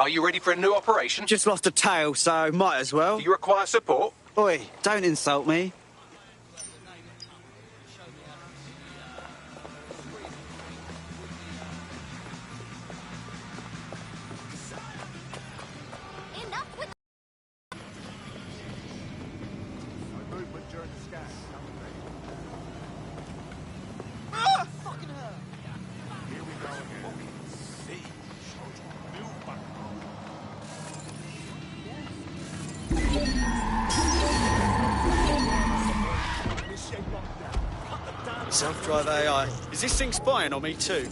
Are you ready for a new operation? Just lost a tail, so might as well. Do you require support? Oi, don't insult me. Self-drive AI. Is this thing spying on me too?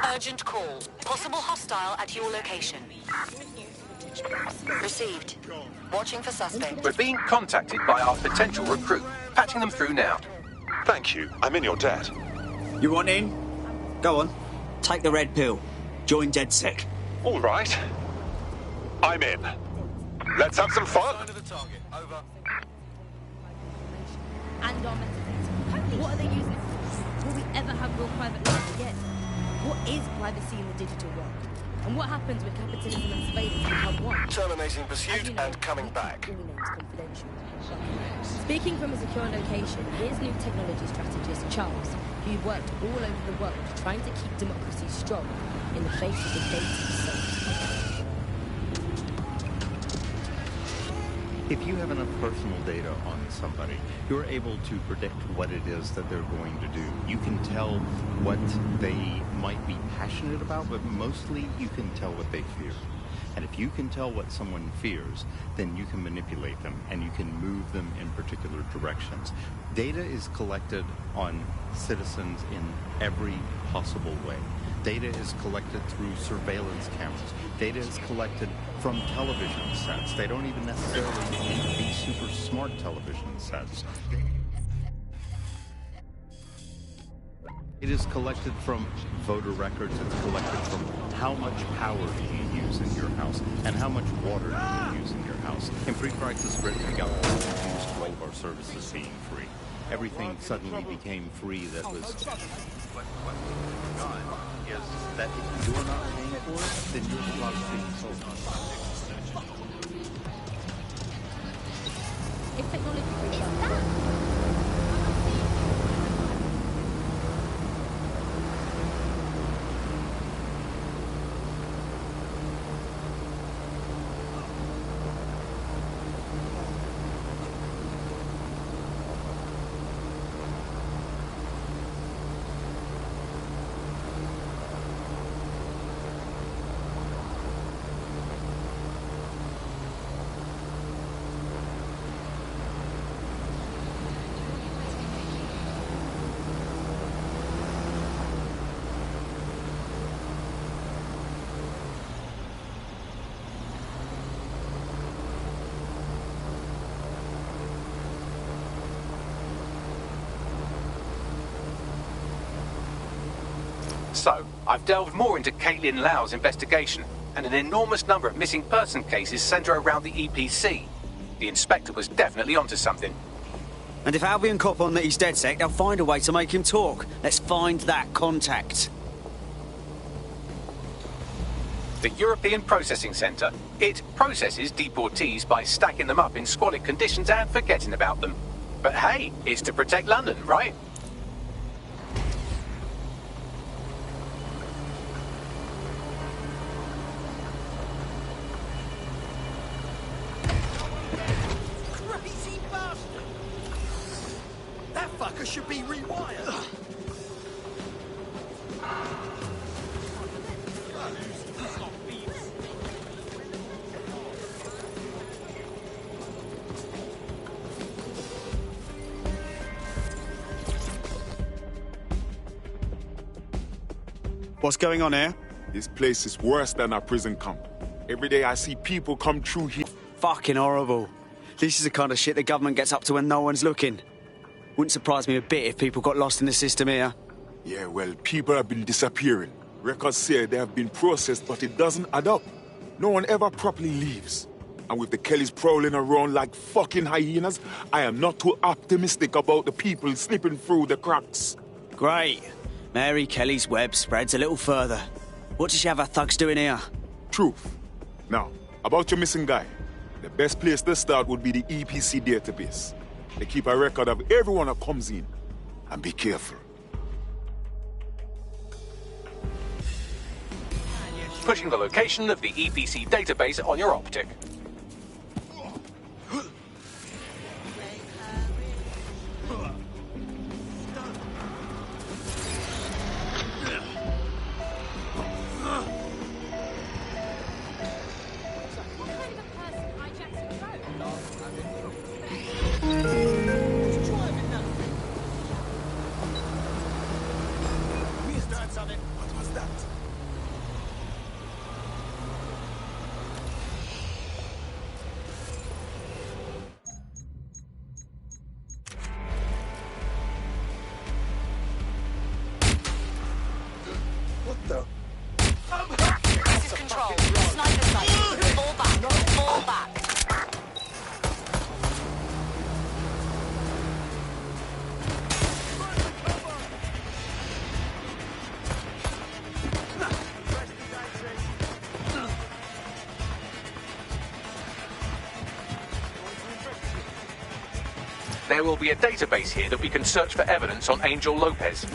Urgent call. Possible hostile at your location. Received. Watching for suspect. We're being contacted by our potential recruit. Patching them through now. Thank you. I'm in your debt. You want in? Go on. Take the red pill. Join DedSec. All right. I'm in. Let's have some fun. Sign of the target. Over. And our metadata. What are they using it for? Will we ever have real private life again? What is privacy in the digital world? And what happens when capitalism and surveillance become one? Terminating pursuit As you know, and coming back. all names confidential. Speaking from a secure location, here's new technology strategist Charles, who worked all over the world trying to keep democracy strong in the face of the data assault. If you have enough personal data on somebody, you're able to predict what it is that they're going to do. You can tell what they might be passionate about, but mostly you can tell what they fear. And if you can tell what someone fears, then you can manipulate them and you can move them in particular directions. Data is collected on citizens in every possible way. Data is collected through surveillance cameras. Data is collected from television sets. They don't even necessarily need to be super smart television sets. It is collected from voter records. It's collected from how much power do you use in your house and how much water do you use in your house. In pre-crisis Britain, we got used to all of our services being free. Everything suddenly became free that was... What is that if you're not paying for it, then you're not being sold. If technology brings us So, I've delved more into Caitlin Lau's investigation, and an enormous number of missing person cases centre around the EPC. The inspector was definitely onto something. And if Albion cop on that he's DedSec, they'll find a way to make him talk. Let's find that contact. The European Processing Centre. It processes deportees by stacking them up in squalid conditions and forgetting about them. But hey, it's to protect London, right? Should be rewired. What's going on here? This place is worse than a prison camp. Every day I see people come through here. Fucking horrible. This is the kind of shit the government gets up to when no one's looking. Wouldn't surprise me a bit if people got lost in the system here. Yeah, well, people have been disappearing. Records say they have been processed, but it doesn't add up. No one ever properly leaves. And with the Kellys prowling around like fucking hyenas, I am not too optimistic about the people slipping through the cracks. Great. Mary Kelly's web spreads a little further. What does she have her thugs doing here? Truth. Now, about your missing guy. The best place to start would be the EPC database. They keep a record of everyone that comes in. And be careful. Pushing the location of the EPC database on your optic. What was that? What the? This is control. Sniper sight. Fall back. Fall back. There will be a database here that we can search for evidence on Angel Lopez.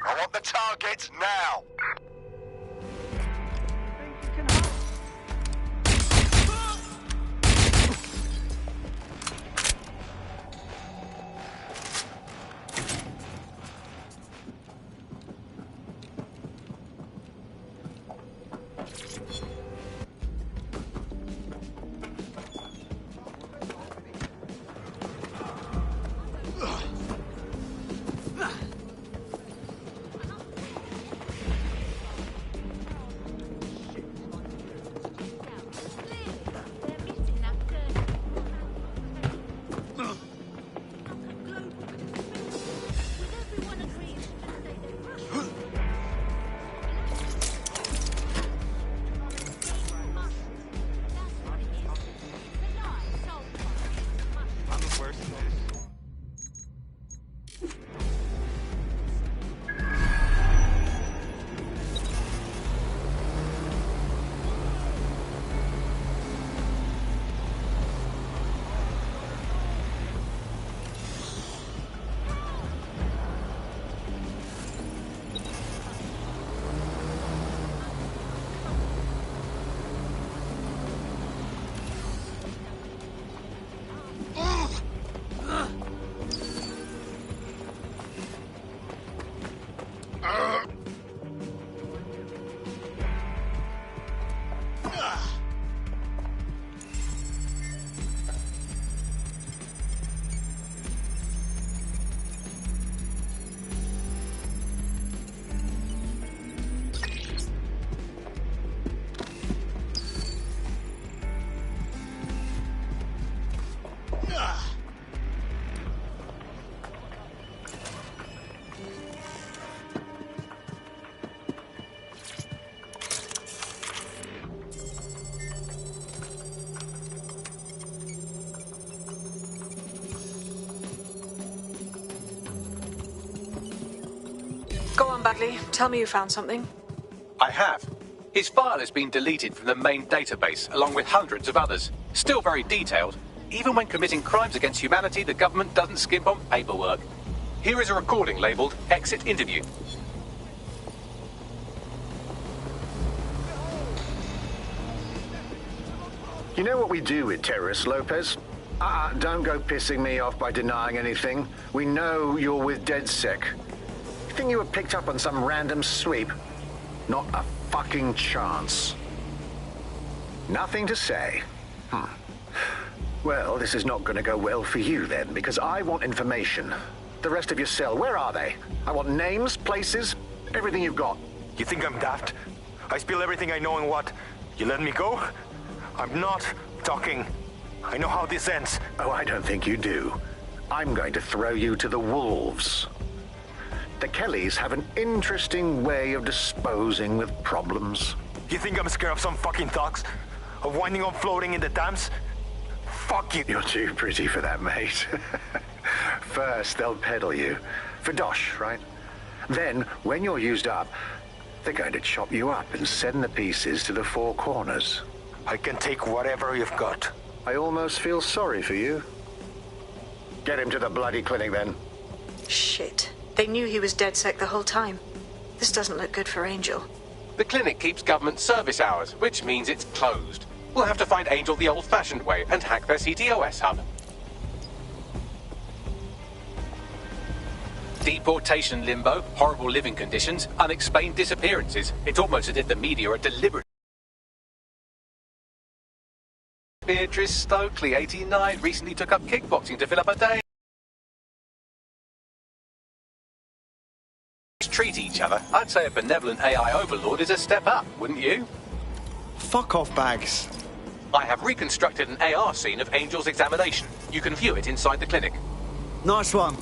I want the target now. Go on, Bagley. Tell me you found something. I have. His file has been deleted from the main database, along with hundreds of others. Still very detailed. Even when committing crimes against humanity, the government doesn't skimp on paperwork. Here is a recording labelled Exit Interview. You know what we do with terrorists, Lopez? Don't go pissing me off by denying anything. We know you're with DedSec. You think you were picked up on some random sweep? Not a fucking chance. Nothing to say. Well, this is not going to go well for you then, because I want information. The rest of your cell, where are they? I want names, places, everything you've got. You think I'm daft? I spill everything I know and what? You let me go? I'm not talking. I know how this ends. Oh, I don't think you do. I'm going to throw you to the wolves. The Kellys have an interesting way of disposing with problems. You think I'm scared of some fucking thugs? Of winding up floating in the dams? Fuck you. You're too pretty for that, mate. First, they'll peddle you. For dosh, right? Then, when you're used up, they're going to chop you up and send the pieces to the four corners. I can take whatever you've got. I almost feel sorry for you. Get him to the bloody clinic, then. Shit. They knew he was DedSec the whole time. This doesn't look good for Angel. The clinic keeps government service hours, which means it's closed. We'll have to find Angel the old-fashioned way and hack their CTOS hub. Deportation limbo, horrible living conditions, unexplained disappearances. It's almost as if the media are deliberate. Beatrice Stokely, 89, recently took up kickboxing to fill up her day. Treat each other. I'd say a benevolent AI overlord is a step up, wouldn't you? Fuck off, Bags. I have reconstructed an AR scene of Angel's examination. You can view it inside the clinic. Nice one.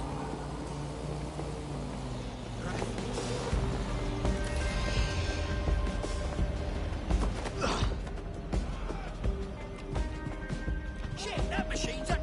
Shit, that machine's up.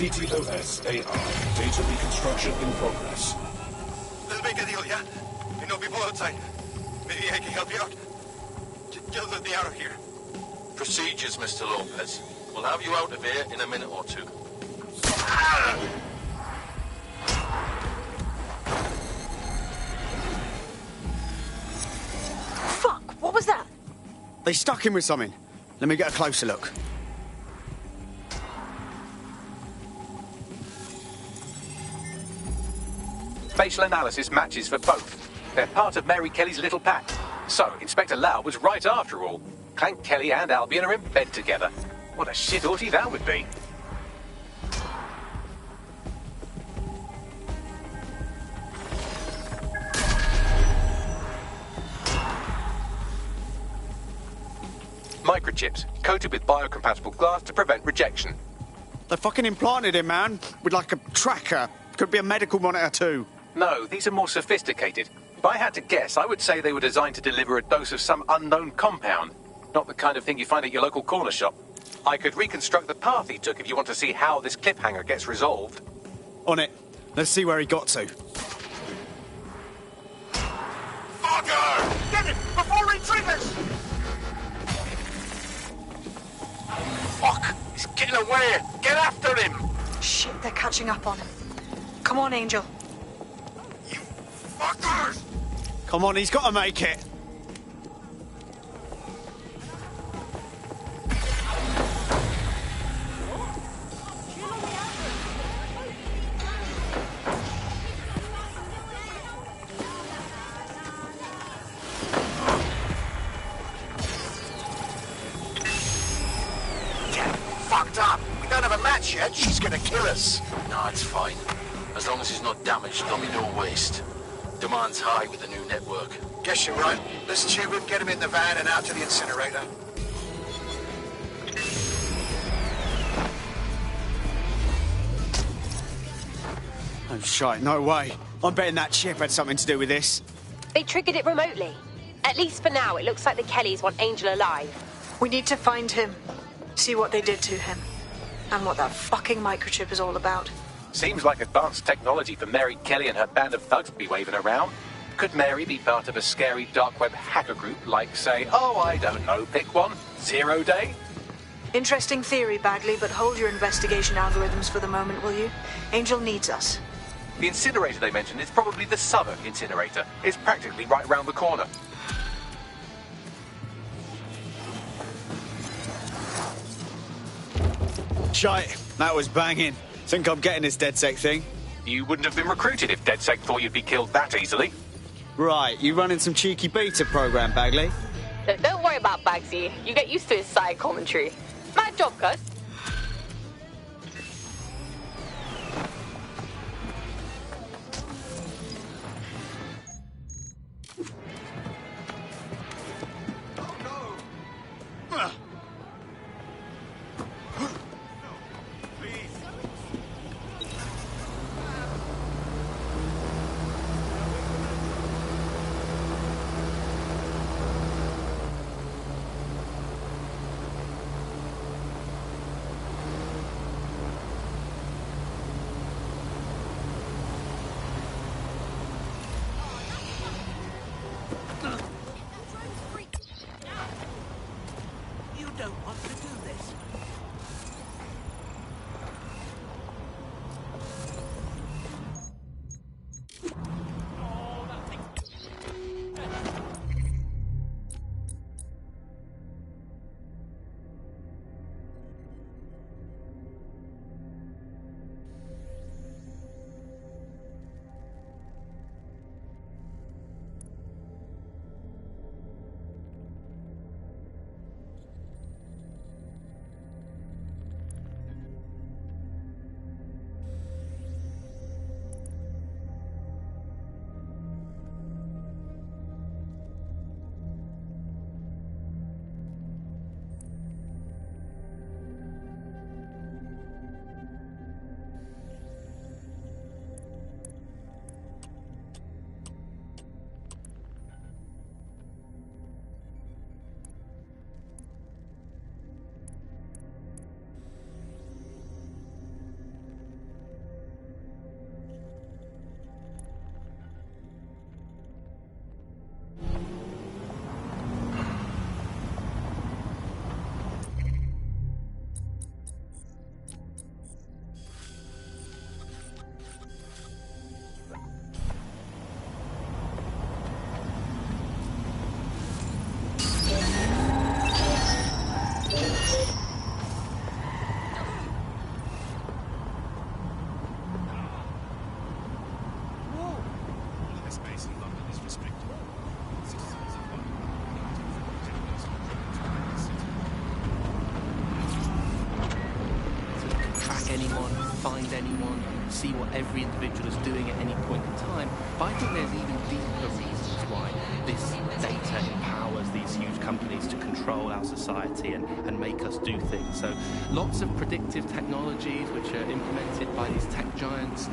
CTOS AR. Data reconstruction in progress. Let's make a deal, yeah? I know people outside. Maybe I can help you out. Just let me out of here. Procedures, Mr. Lopez. We'll have you out of here in a minute or two. Fuck, what was that? They stuck him with something. Let me get a closer look. Facial analysis matches for both. They're part of Mary Kelly's little pack. So, Inspector Lau was right after all. Clank Kelly and Albion are in bed together. What a shit orgy that would be. Microchips, coated with biocompatible glass to prevent rejection. They fucking implanted him, man. With like a tracker. Could be a medical monitor too. No, these are more sophisticated. If I had to guess, I would say they were designed to deliver a dose of some unknown compound. Not the kind of thing you find at your local corner shop. I could reconstruct the path he took if you want to see how this cliffhanger gets resolved. On it. Let's see where he got to. Fucker! Get it! Before he triggers! Fuck! He's getting away! Get after him! Shit, they're catching up on him. Come on, Angel. Fuckers! Come on, he's got to make it. yet, she's gonna kill us. No, it's fine. As long as it's not damaged, there'll be no waste. Demand's high with the new network. Guess you're right. Let's tube him, get him in the van and out to the incinerator. Oh, shite, no way. I'm betting that chip had something to do with this. They triggered it remotely. At least for now, it looks like the Kellys want Angel alive. We need to find him, see what they did to him, and what that fucking microchip is all about. Seems like advanced technology for Mary Kelly and her band of thugs to be waving around. Could Mary be part of a scary dark web hacker group like, say, oh, I don't know, pick one, 0 Day? Interesting theory, Bagley, but hold your investigation algorithms for the moment, will you? Angel needs us. The incinerator they mentioned is probably the Southern incinerator. It's practically right round the corner. Shite, that was banging. Think I'm getting this DedSec thing? You wouldn't have been recruited if DedSec thought you'd be killed that easily. Right, you running some cheeky beta program, Bagley? Don't worry about Bagsy. You get used to his side commentary. Mad job, cuz. find anyone, see what every individual is doing at any point in time. But I think there's even deeper reasons why this data empowers these huge companies to control our society and make us do things. So lots of predictive technologies which are implemented by these tech giants.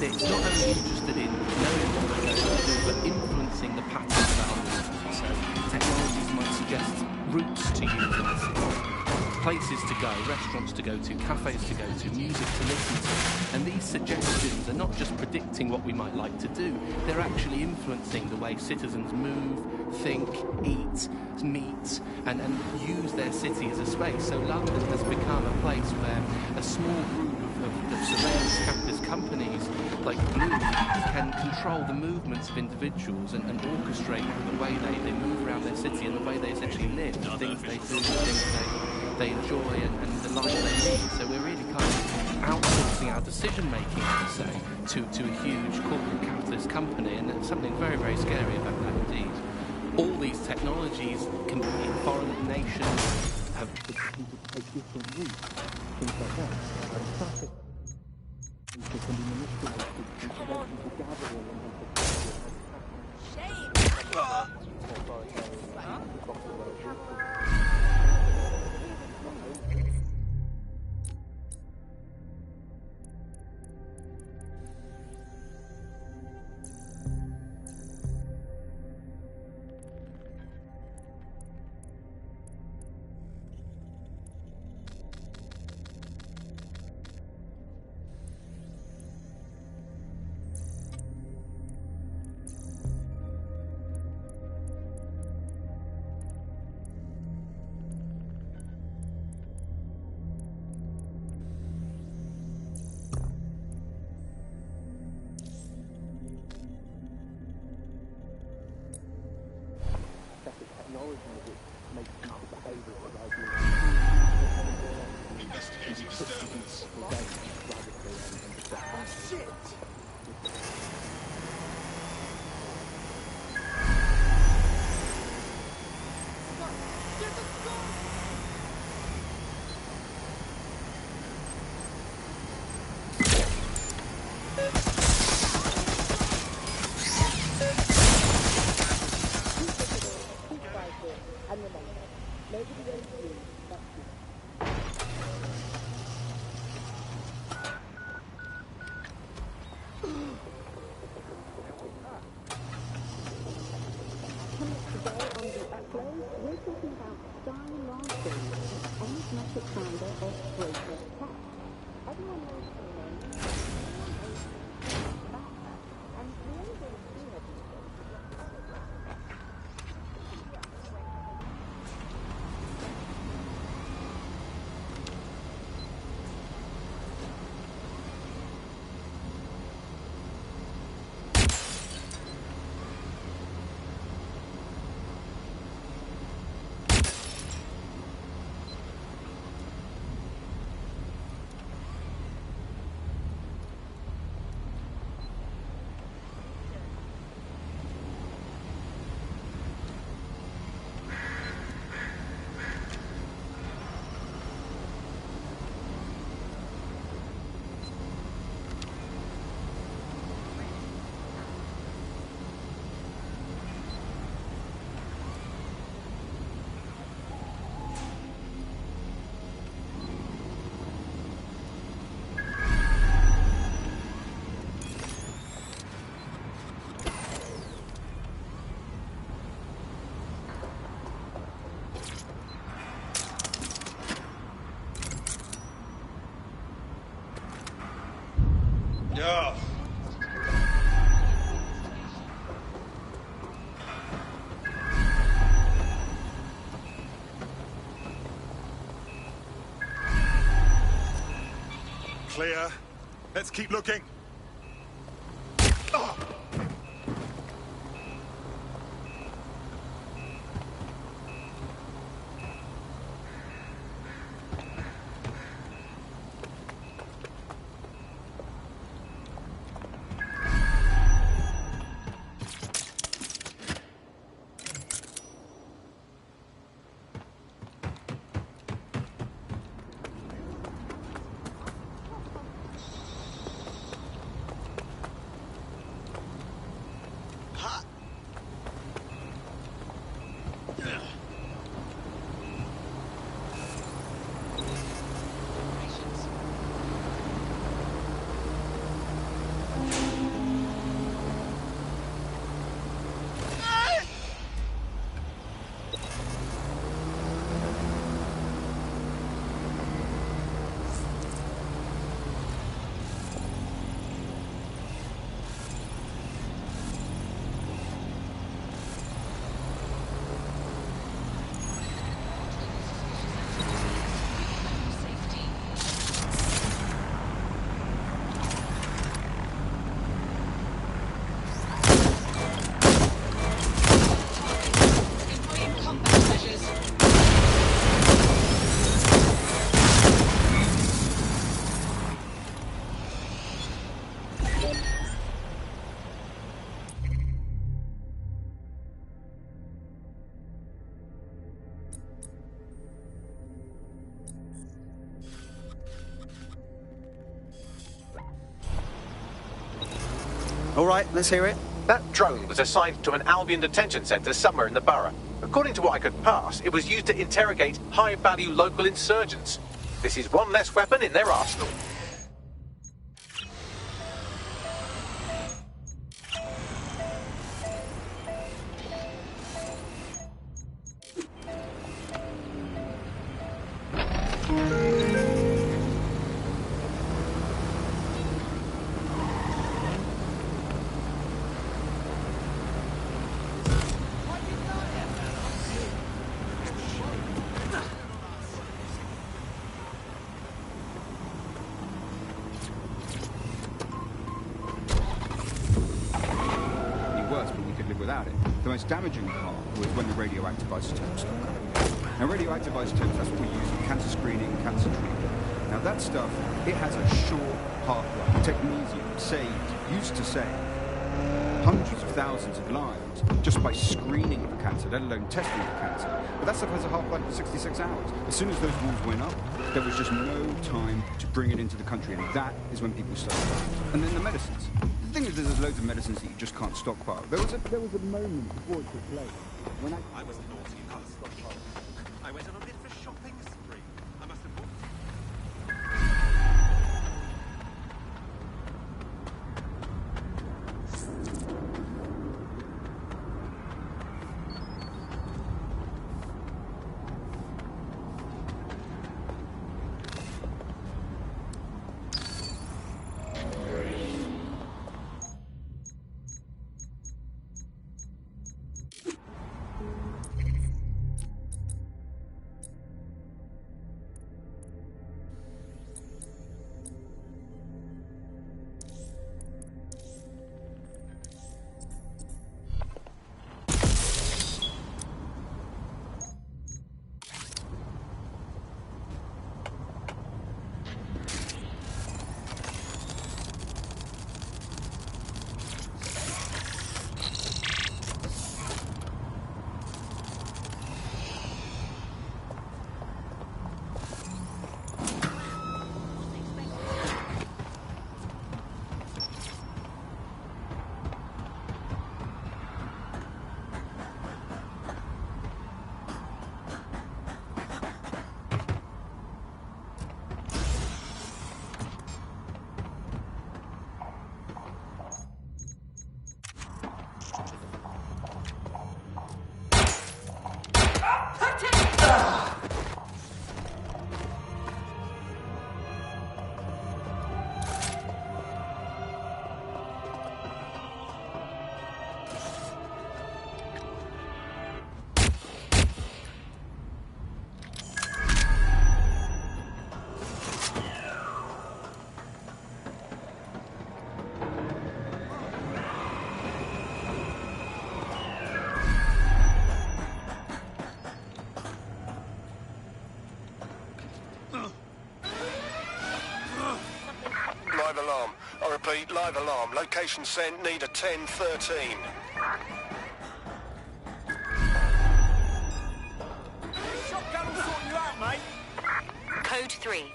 It's not only interested in knowing what we're going to do, but influencing the patterns of our movement. So technologies might suggest routes to use in the city, places to go, restaurants to go to, cafes to go to, music to listen to. And these suggestions are not just predicting what we might like to do, they're actually influencing the way citizens move, think, eat, meet, and use their city as a space. So London has become a place where a small group of surveillance capitalist companies like Blue can control the movements of individuals and orchestrate the way they move around their city and the way they essentially live, the things they do, the things they enjoy and the life they lead. So we're really kind of outsourcing our decision-making, I would say, to a huge corporate capitalist company, and there's something very, very scary about that indeed. All these technologies can be in foreign nations have people take different routes, things like that. Traffic can be manipulated to prevent people gathering and Investigating disturbance. Shit! Yeah. Clear. Let's keep looking. All right, let's hear it. That drone was assigned to an Albion detention centre somewhere in the borough. According to what I could pass, it was used to interrogate high-value local insurgents. This is one less weapon in their arsenal. The most damaging part was when the radioactive isotopes got coming. Now, radioactive isotopes, that's what we use in cancer screening, cancer treatment. Now, that stuff, it has a short half-life. Technetium used to save hundreds of thousands of lives just by screening for cancer, let alone testing for cancer. But that stuff has a half-life of 66 hours. As soon as those rules went up, there was just no time to bring it into the country, and that is when people started. And then the medicines. The thing is, there's loads of medicines that you just can't stockpile. There was a moment before it took place when I was naughty and can't stockpile. I went on a bit of a shopping spree. I must have bought... Live alarm. I repeat, live alarm. Location sent, need a 1013. Shotgun will sort you out, mate. Code 3.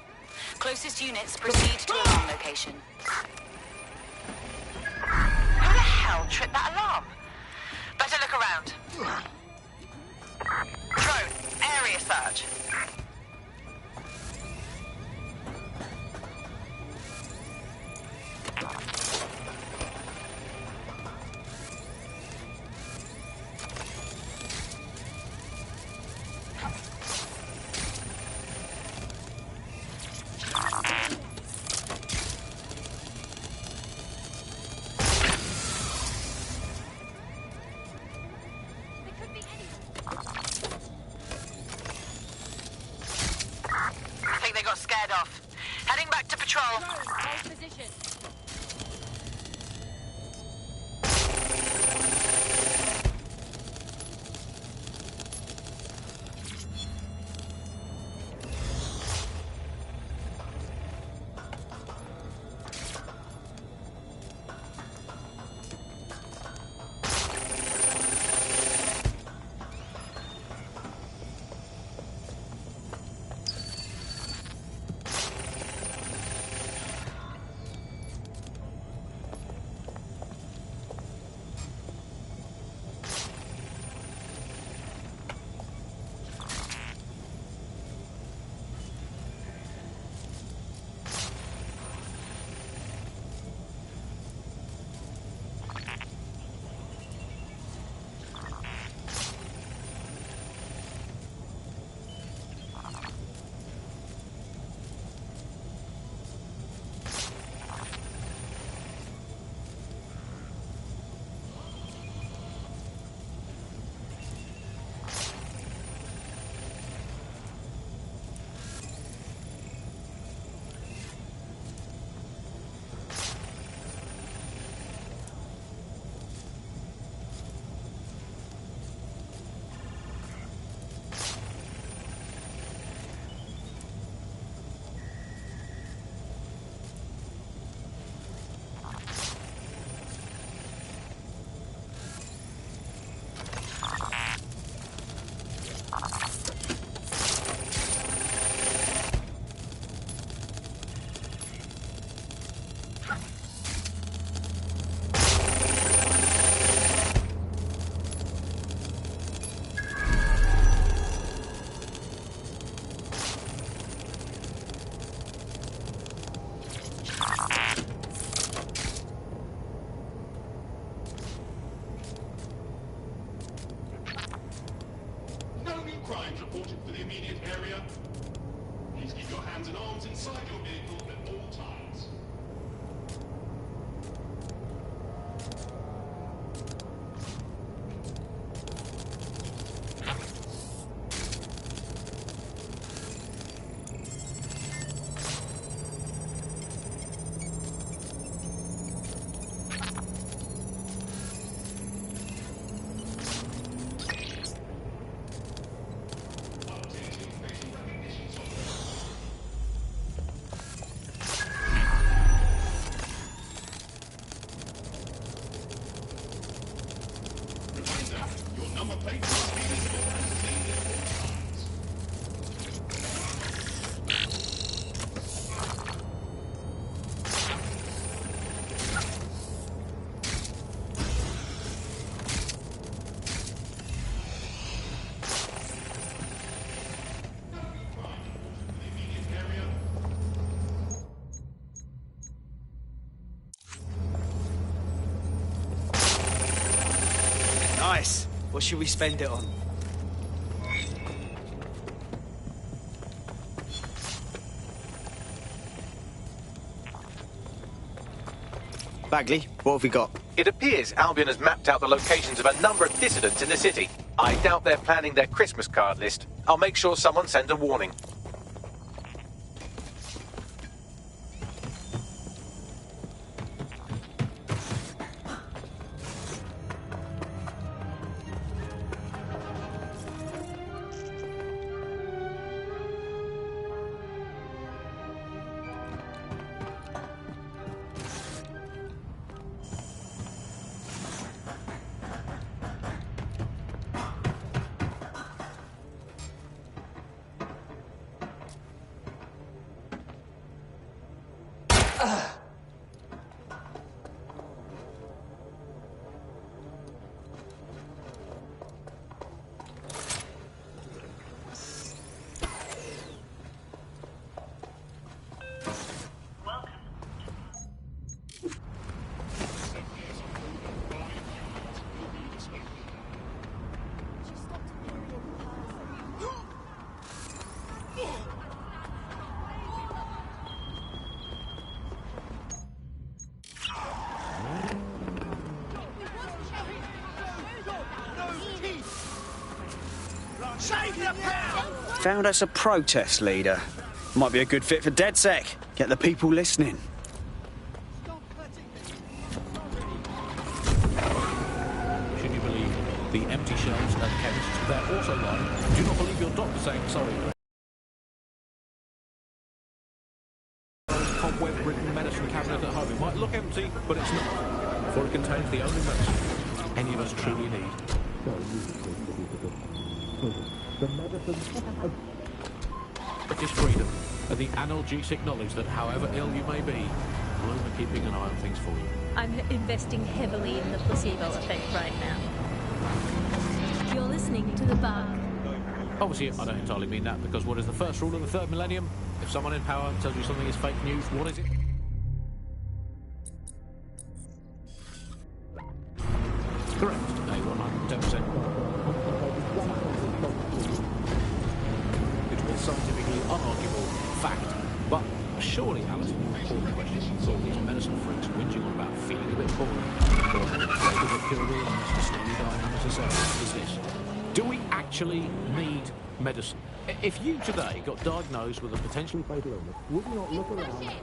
Closest units proceed to alarm location. Who the hell tripped that alarm? Better look around. Drone, area search. signs reported for the immediate area. Please keep your hands and arms inside your vehicle at all times. Nice. What should we spend it on? Bagley, what have we got? It appears Albion has mapped out the locations of a number of dissidents in the city. I doubt they're planning their Christmas card list. I'll make sure someone sends a warning. Found us a protest leader. Might be a good fit for DedSec. Get the people listening. Should you believe the empty shelves at chemists, they're also lying. Do not believe your doctor saying sorry. Cobweb-ridden medicine cabinet at home. It might look empty, but it's not. For it contains the only medicine any of us truly need. The medicine British freedom and the analgesic knowledge that however ill you may be, Bloom are keeping an eye on things for you. I'm investing heavily in the placebo effect right now. You're listening to The Bug. Obviously, I don't entirely mean that, because what is the first rule of the third millennium? If someone in power tells you something is fake news, what is it? Correct. A 110%. Scientifically unarguable fact. But surely, Alison, the important question for all these medicine freaks whinging on about feeling a bit poorly, or having a bit killed illness and slowly dying unnecessarily, is this: do we actually need medicine? If you today got diagnosed with a potentially fatal illness, would you not look around at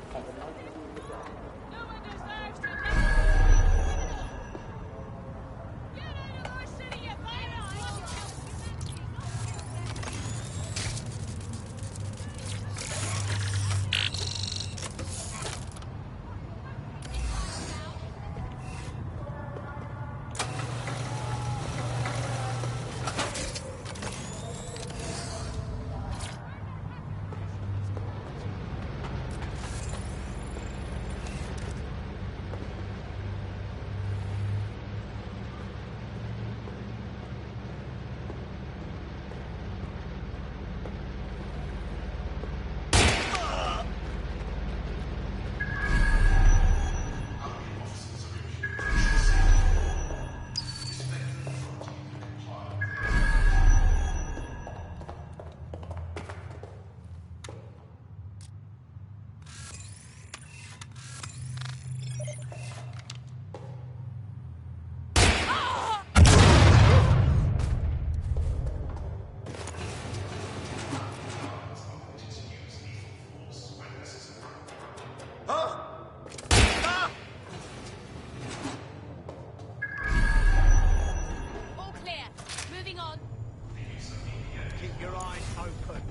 your eyes open.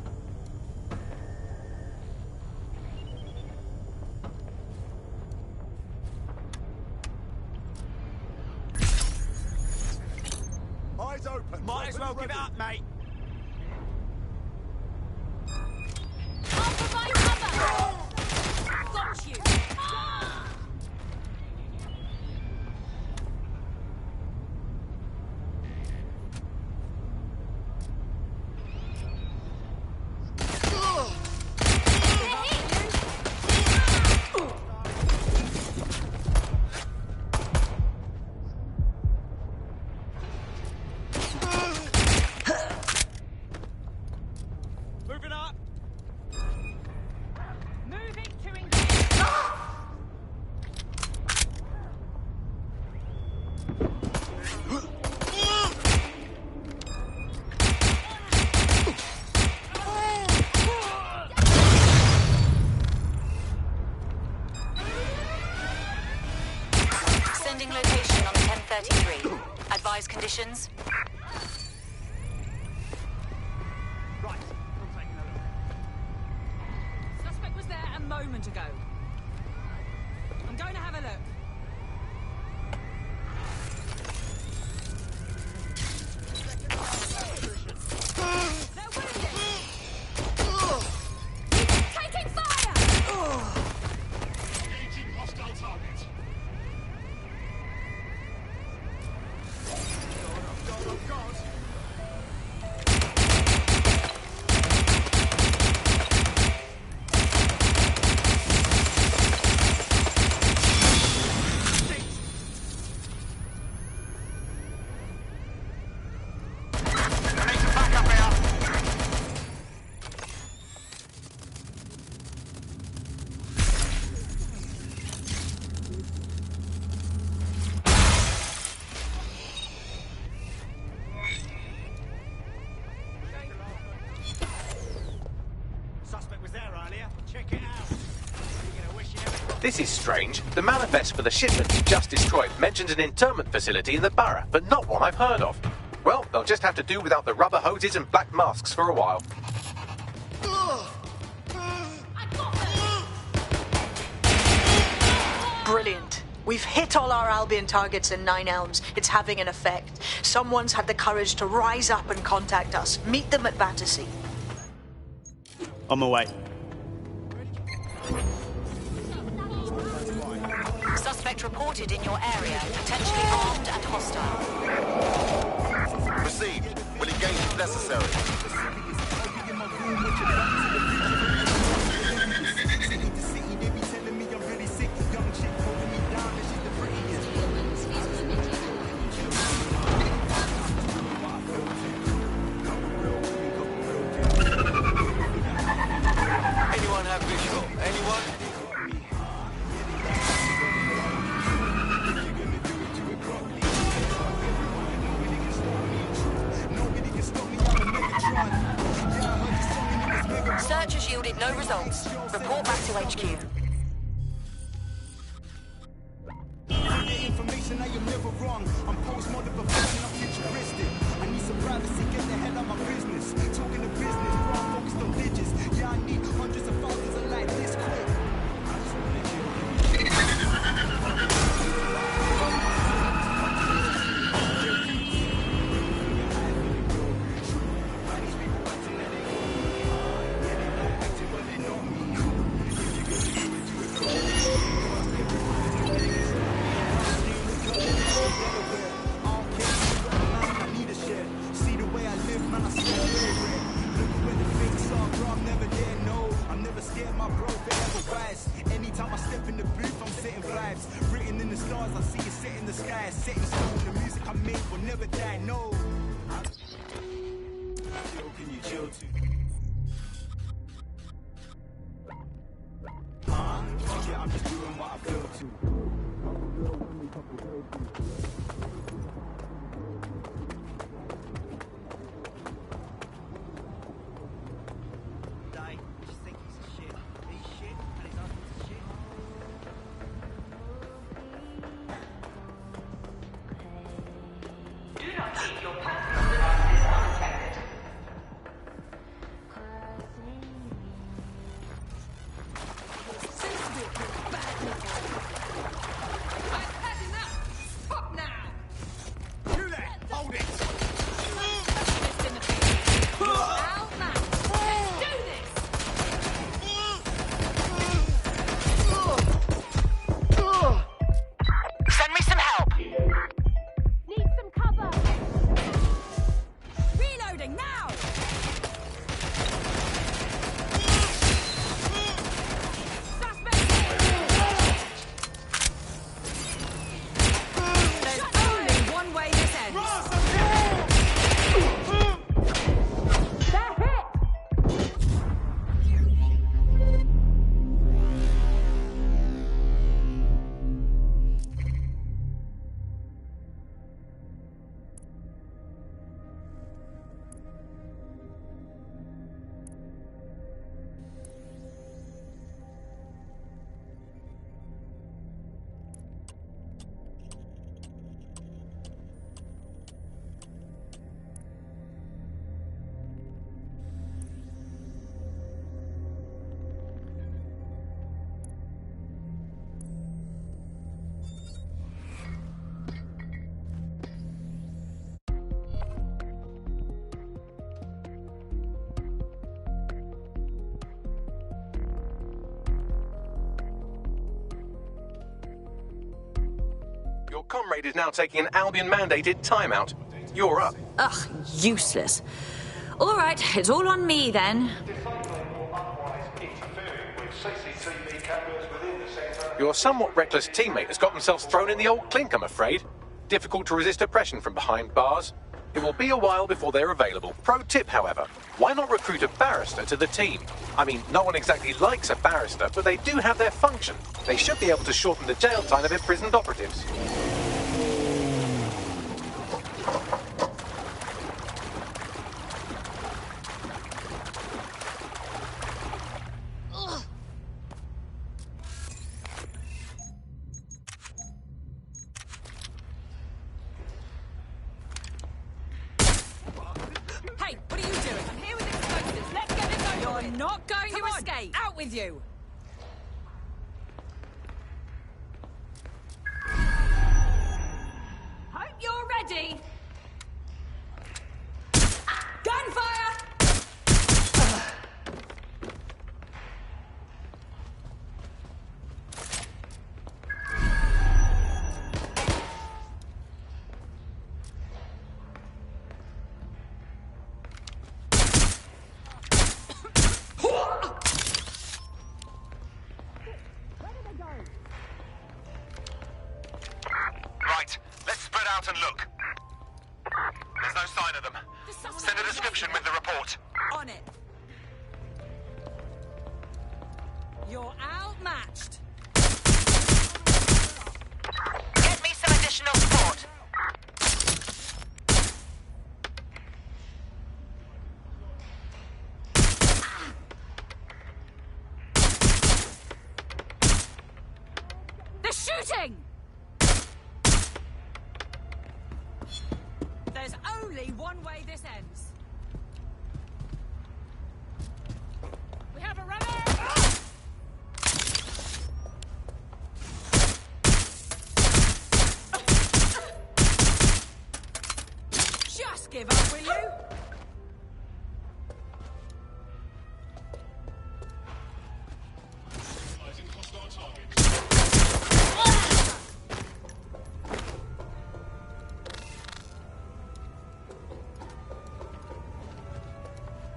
Eyes open. Might as well give it up, mate. I'll provide cover! Got you! Moving up. Moving to engage. Sending location on 1033. Advise conditions. Right, I'm taking a look. Suspect was there a moment ago. I'm going to have a look. They're wounded. Taking fire! Engaging hostile target. God. Suspect was there earlier. Check it out. You're gonna wish you never... This is strange. The manifest for the shipment you just destroyed mentions an internment facility in the borough, but not one I've heard of. Well, they'll just have to do without the rubber hoses and black masks for a while. Brilliant. We've hit all our Albion targets in Nine Elms. It's having an effect. Someone's had the courage to rise up and contact us. Meet them at Battersea. On my way. Suspect reported in your area, potentially armed and hostile. Proceed. We'll engage if necessary. Anyone have visual? Anyone? Search has yielded no results. Report back to HQ. Information I am never wrong. I'm postmodern perfection, I'm futuristic. I need some privacy, get the hell out my business. Talking to business, bro, I'm focused on digits. Yeah, I need hundreds of thousands of like this quick. I just wanna kill Anytime I step in the booth, I'm setting vibes. Written in the stars, I see it set in the sky. Setting stone, the music I make will never die, no. Can you chill too? Fuck it, I'm just doing what I feel to. comrade is now taking an Albion-mandated timeout. You're up. Ugh, useless. All right, it's all on me then. Your somewhat reckless teammate has got themselves thrown in the old clink, I'm afraid. Difficult to resist oppression from behind bars. It will be a while before they're available. Pro tip, however, why not recruit a barrister to the team? I mean, no one exactly likes a barrister, but they do have their function. They should be able to shorten the jail time of imprisoned operatives. Hey, what are you doing? I'm here with explosives. Let's get this over with. You're not going to escape. Out with you. Hope you're ready. Gunfire! Right, let's spread out and look. There's no sign of them. Send a description with the report. On it. You're outmatched. Get me some additional support. They're shooting! There's only one way this ends. We have a runner! Just give up, will you?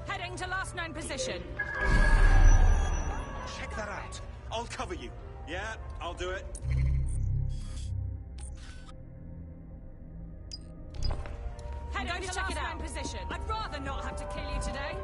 Heading to last known position. Check that out. I'll cover you. Yeah, I'll do it. Heading to last known position. I'd rather not have to kill you today.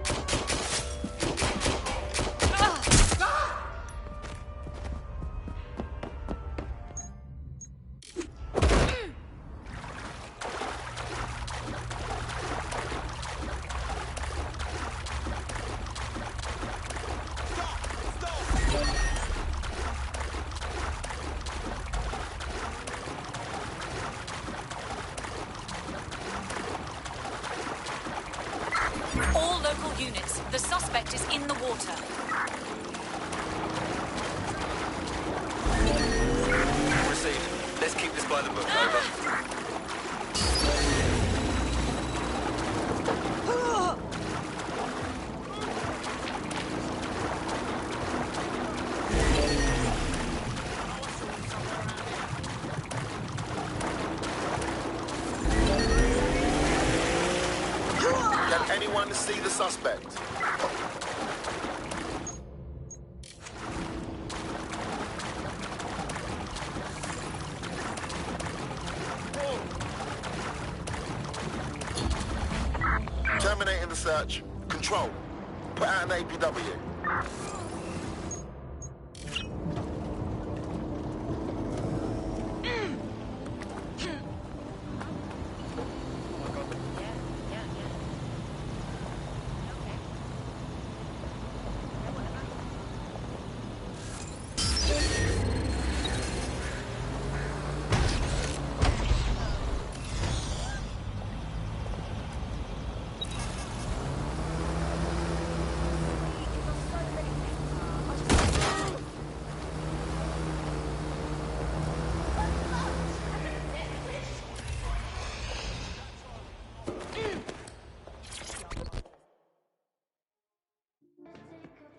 All local units. The suspect is in the water. Received. Let's keep this by the book, over. Can anyone see the suspect? Terminating the search. Control. Put out an APW.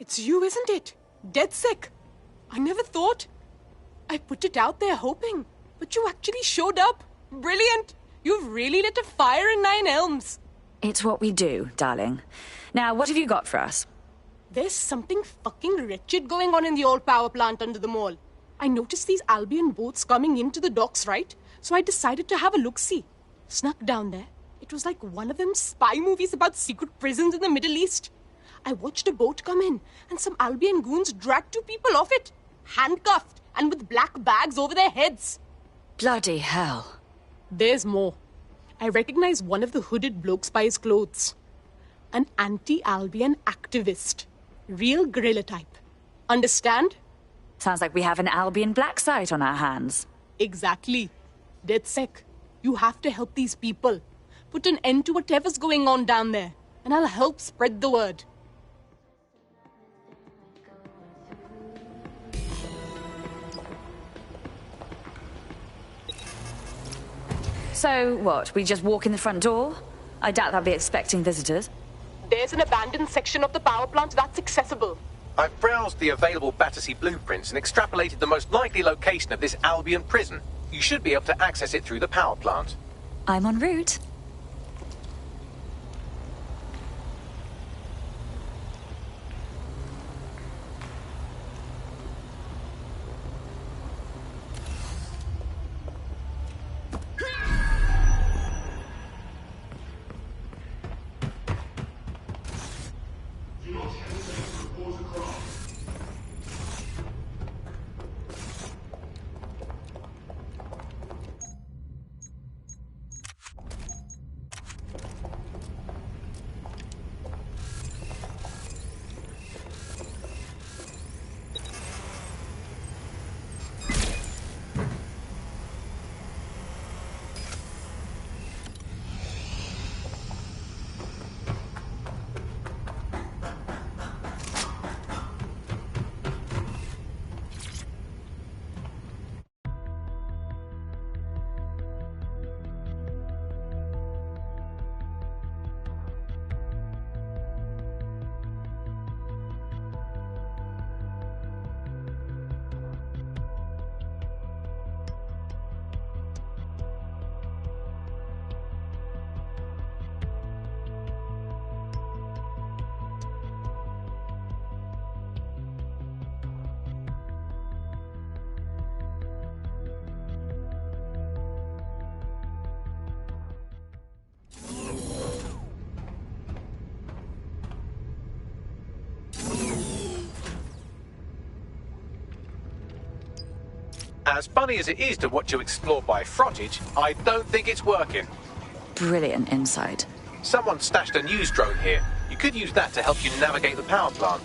It's you, isn't it? Dead sick. I never thought. I put it out there hoping. But you actually showed up. Brilliant. You've really lit a fire in Nine Elms. It's what we do, darling. Now, what have you got for us? There's something fucking wretched going on in the old power plant under the mall. I noticed these Albion boats coming into the docks, right? So I decided to have a look-see. Snuck down there. It was like one of them spy movies about secret prisons in the Middle East. I watched a boat come in, and some Albion goons dragged 2 people off it, handcuffed and with black bags over their heads. Bloody hell. There's more. I recognize one of the hooded blokes by his clothes. An anti-Albion activist. Real guerrilla type. Understand? Sounds like we have an Albion black site on our hands. Exactly. DedSec, you have to help these people. Put an end to whatever's going on down there, and I'll help spread the word. So, what, we just walk in the front door? I doubt they'll be expecting visitors. There's an abandoned section of the power plant that's accessible. I've browsed the available Battersea blueprints and extrapolated the most likely location of this Albion prison. You should be able to access it through the power plant. I'm en route. As funny as it is to watch you explore by frottage, I don't think it's working. Brilliant insight. Someone stashed a news drone here. You could use that to help you navigate the power plant.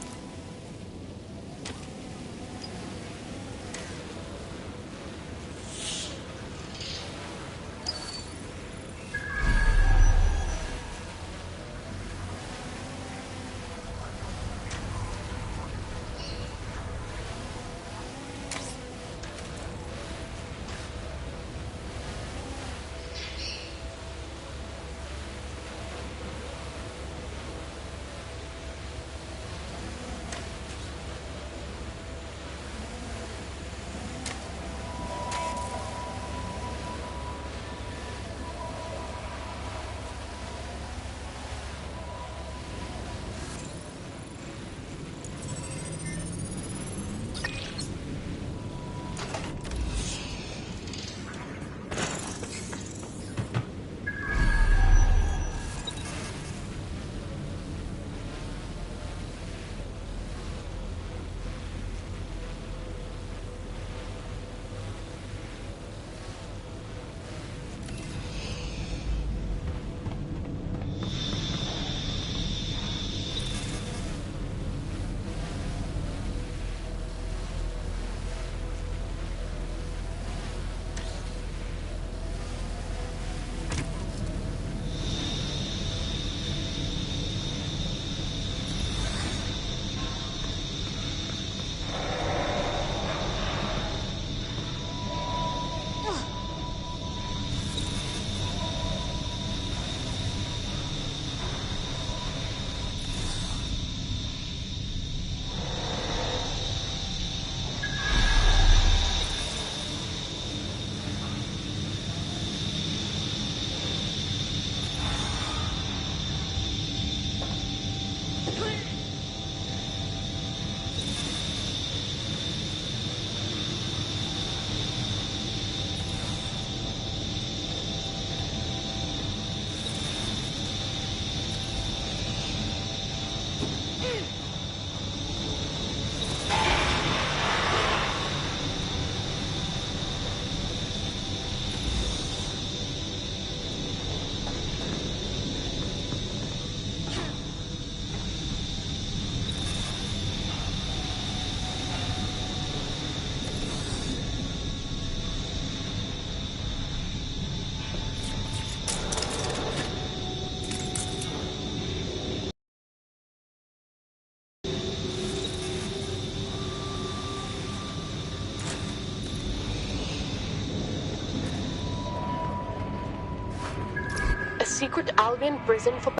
A secret Albion prison for...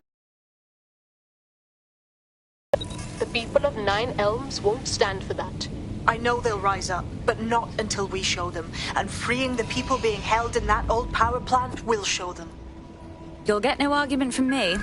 The people of Nine Elms won't stand for that. I know they'll rise up, but not until we show them. And freeing the people being held in that old power plant will show them. You'll get no argument from me.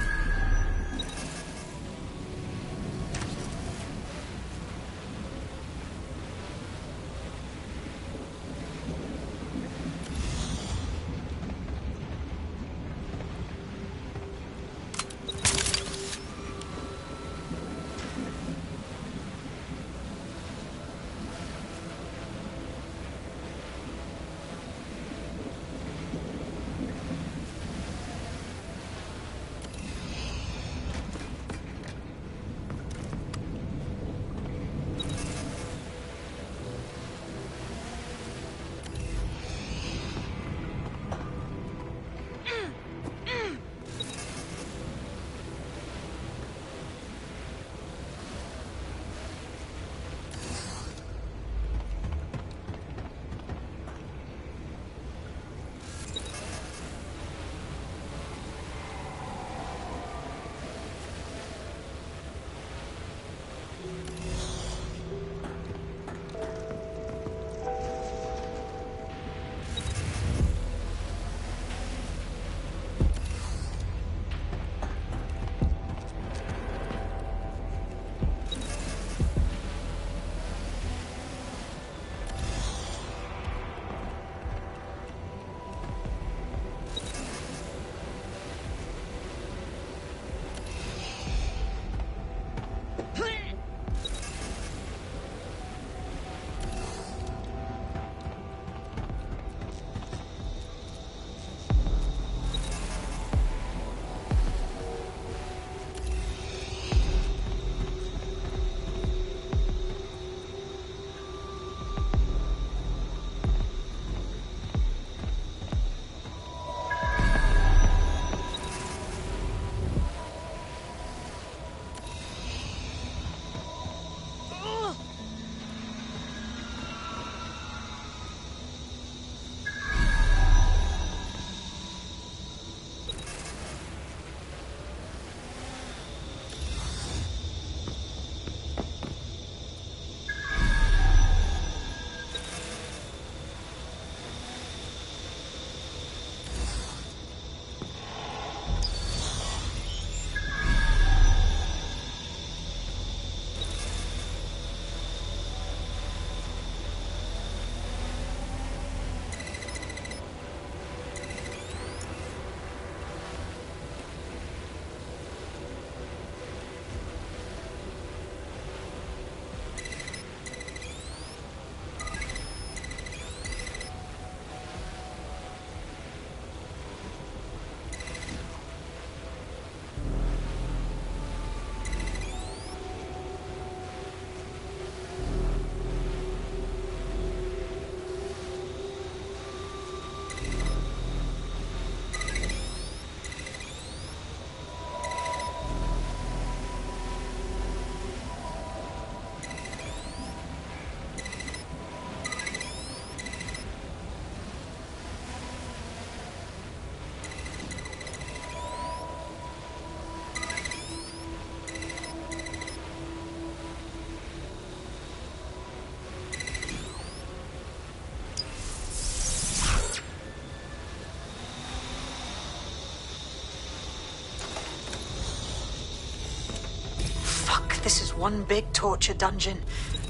This is one big torture dungeon.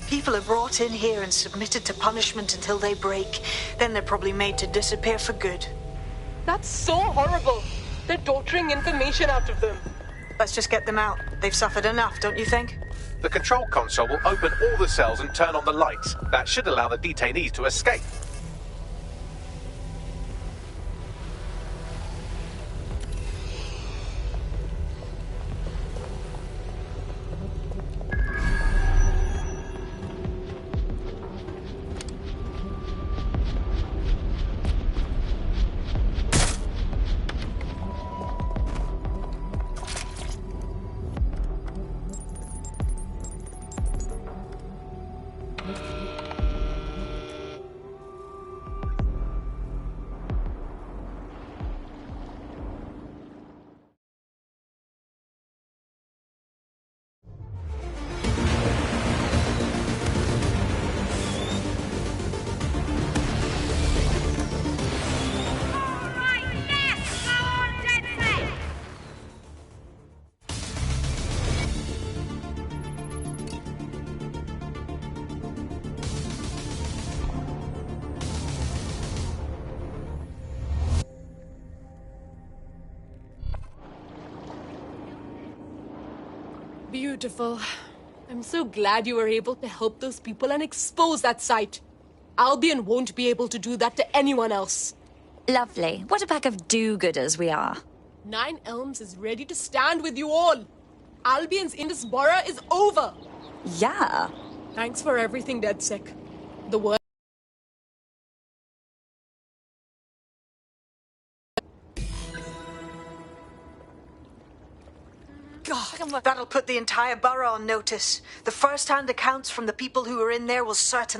People are brought in here and submitted to punishment until they break. Then they're probably made to disappear for good. That's so horrible. They're torturing information out of them. Let's just get them out. They've suffered enough, don't you think? The control console will open all the cells and turn on the lights. That should allow the detainees to escape. Beautiful. I'm so glad you were able to help those people and expose that site. Albion won't be able to do that to anyone else. Lovely. What a pack of do-gooders we are. 9 Elms is ready to stand with you all. Albion's in this borough is over. Yeah. Thanks for everything, DedSec. The word. God, that'll put the entire borough on notice. The first-hand accounts from the people who were in there will certainly